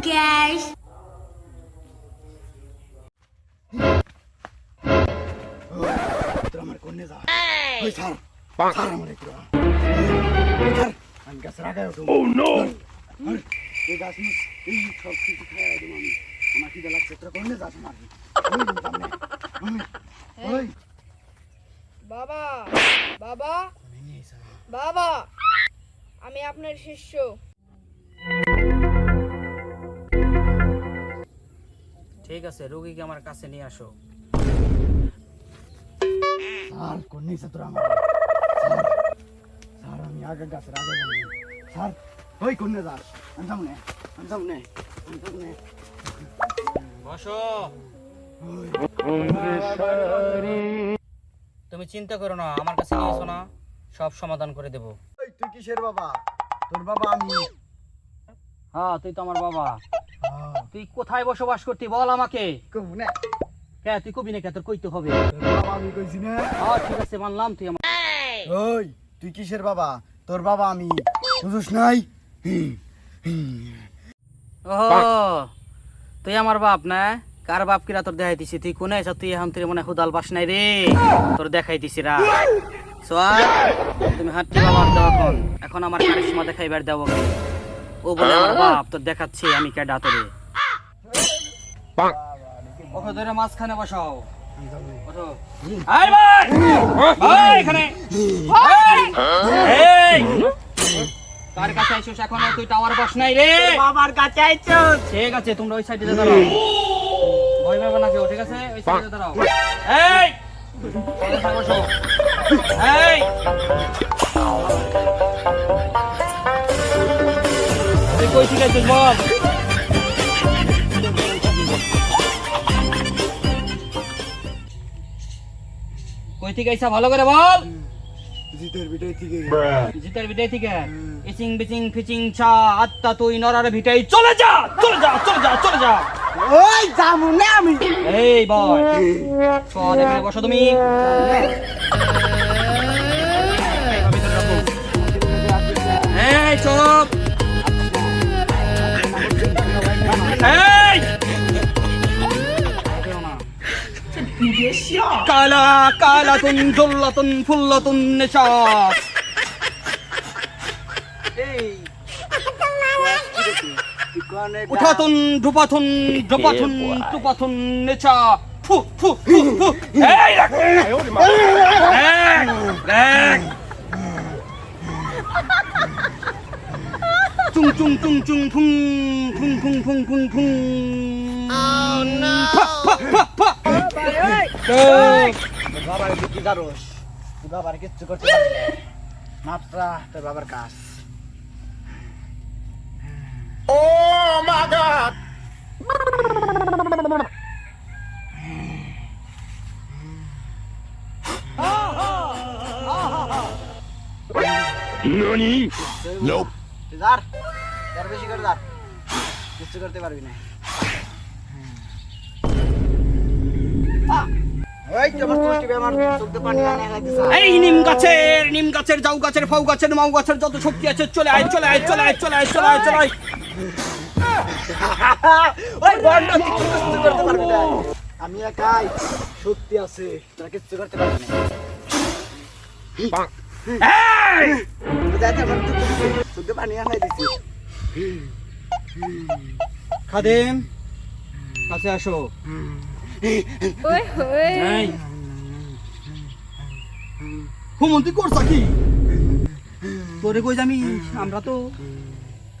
guys. তোরা আমার কোনে যা ওই স্যার স্যার আমার একটু স্যার আমি গাছ রাখাই উঠুন এই গাছ এই সব কিছু খাই একদম আমি আমার খিদে লাগছে তোরা কোনে যাস মারবি ওই বাবা বাবা বাবা আমি আপনার শিষ্য। ঠিক আছে, রোগীকে আমার কাছে নিয়ে আসো। স্যার কোনে যা তোরা আমার স্যার স্যার আমি আগে গাছের আগে যাবো স্যার ওই কোনে যাস আমি সামনে বসো। তুমি চিন্তা করো না, আমার কাছে নিয়ে এসো না, সব সমাধান করে দেবো। ওই তুই কিসের বাবা? তোর বাবা আমি। হ্যাঁ, তুই তো আমার বাবা। তুই কোথায় বসবাস করতি বল আমাকে। কোনে কে তুই কবি না কে, তোর কইতে হবে। তোর বাবা আমি কইছি না। হ্যাঁ ঠিক আছে, মানলাম তুই আমার। ওই তুই কিসের বাবা? তোর বাবা আমি, বুঝছ নাই? ও তুই আমার বাপ না? কার বাপ কিরা তোর দেখাই দিছি? তুই কোনে আছ? তুই এখন তুই মনে হুদাল পাস নাই রে, তোর দেখাই দিছি রা। সোয়ার তুমি হাঁটতে বাবা দাও। এখন আমার কারিশমা দেখাইবার দেবো। ও বলে আমার বাপ, তোর দেখাচ্ছি আমি কেডা তোরে। ওকে ধরে মাঝখানে বসাও। ওঠো। আই ভাই ভাই এখানে এই কার কাছে আইছস? এখনো তুই টাওয়ার বস নাই রে। বাবার কাছে আইছস? ঠিক আছে, তোমরা ওই সাইডে দাঁড়াও। ভয় পাবে না কেউ, ঠিক আছে? ওই সাইডে দাঁড়াও। এই বসো। এই তুই কই ঠিক আছিস বল? কই থেকে আইসা ভালো করে বল। জিতের বিটাই থেকে। জিতের ভিটাই থেকে ইচিং বিচিং ফিচিং চা আত্তা তুই নরার ভিটাই চলে যা চলে যা চলে যা চলে যা। ওই যামু না আমি। এই বয় চল এখানে বসো তুমি। এই চুপ। এই কালা কালাতুন জুল্লাতুন ফুল্লাতুন নিশাত। উঠাতুন ঢুপাতুন ঢুপাতুন টুপাতুন নেচা ফু ফু ফু ফু। এই রাখ দেখ চুং চুং চুং চুং ফুং ফুং ফুং ফুং ফুং ফুং। বাবার কি জানোস? তুই বাবার কিচ্ছু করতে পারবি না, মাত্র তোর বাবার কাজ। NANI? Nope. দাঁড় দাঁড় বেশি করে দাঁড়, কিচ্ছু করতে পারবি না। এই নিম গাছের জাউ গাছের ফাউ গাছের মাউ গাছের যত শক্তি আছে চলে আয় চলে আয় চলে আয় চলে আয় চলে আয় চলে আয়। ওই বন্ড কিচ্ছু করতে পারবি না, আমি একাই শক্তি আছে, তোরা কিচ্ছু করতে পারবি না। খাদেম কাছে আসো। ওই ওই এই হুমন্তি করছা কি? তোরে কই আমি, আমরা তো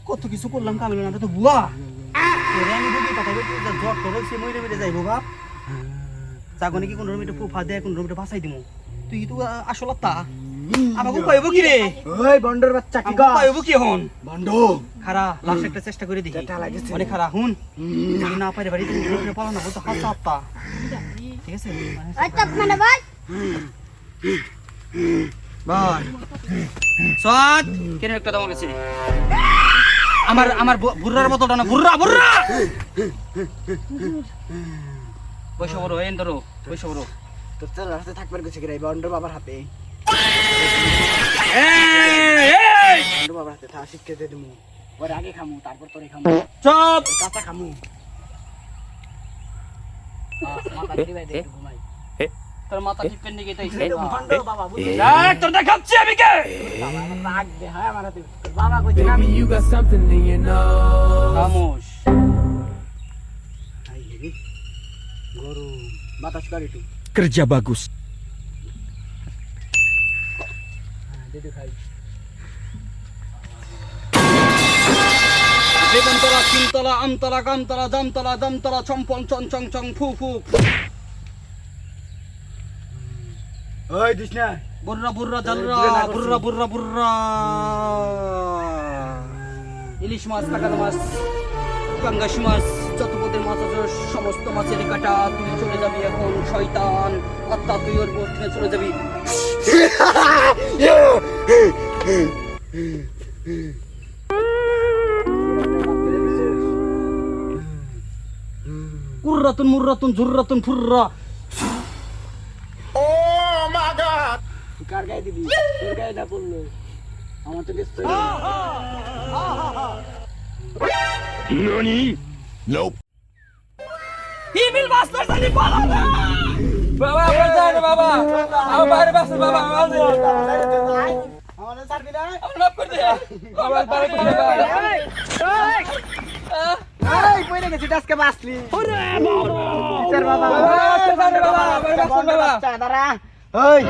কত কিছু করলাম কামিল, আমরা তো বুয়া। তোরে আমি বলি কথা বলতে জ্বর তোর সে মরে মরে যাইবো বাপ। জাগনে কি কোন রুমিটা ফুফা দেয়, কোন রুমিটা বাঁচাই দিমু। তুই তো আসল তা আমাকে কইব কি রে? ওই বন্ডর বাচ্চা কি কইব কি হন? বন্ড খারা লাস্ট একটা চেষ্টা করে দেখি। অনেক খারা হুন, যদি না পারে বাড়িতে পালো না বলতো হাত চাপতা। ঠিক আছে ওই তো মানে ভাই ভাই সৎ কেন একটা দাম গেছে আমার আমার বুড়ার বোতলটা না, বুড়া বুড়া বসে বড় এন ধরো, বসে বড়। তোর তো রাস্তায় থাকবার গেছে কিরা বন্ড বাবার হাতে। এই বন্ড বাবার হাতে থা শিক্ষা দিয়ে দিমু। ওর আগে খামু তারপর তোরে খামু চুপ কাঁচা খামু মাথা দিবাই দে একটু ঘুমাই তোর মাথা টিপেন নিয়ে গেতাইছে ভন্ড বাবা বুঝলি দেখ তোর দেখাচ্ছি আমি কে বাবা আমার রাগ দে হ্যাঁ আমার তুই বাবা কইছে না আমি You got something in your nose. খামোশ আই রে গরু বাতাস করে একটু Kerja bagus. দে দে খাই বেগুনতলা চিনতলা আমতলা কামতলা জামতলা দমতলা চম্পল চং চং চং ফু ফু ওই দিস না বুর্রা বুর্রা জালরা বুর্রা বুর্রা বুর্রা ইলিশ মাছ কাকাল মাছ পাঙ্গাস মাছ যত পদের মাছ আছে সমস্ত মাছের কাটা তুই চলে যাবি এখন শয়তান আত্মা তুই ওর বর্তনে চলে যাবি কুর্রাতুন মুর্রাতুন ঝুর্রাতুন ফুর্রা তুই কার গায়ে দিবি তোর গায়ে না পড়লো আমার তো কিছু Nani? Nope. হিবিল মাস্টার জানি পালা না বাবা আমার যায় না বাবা আমার বাইরে বাসে বাবা আমার আমাদের ছাড়বি না আমার মাফ করে দে আমার বাইরে করে বাবা এই কইরে গেছি আজকে বাসলি ওরে বাবা বাবা বাবা আমার যায় না বাবা আমার বাসে বাবা দাঁড়া ওই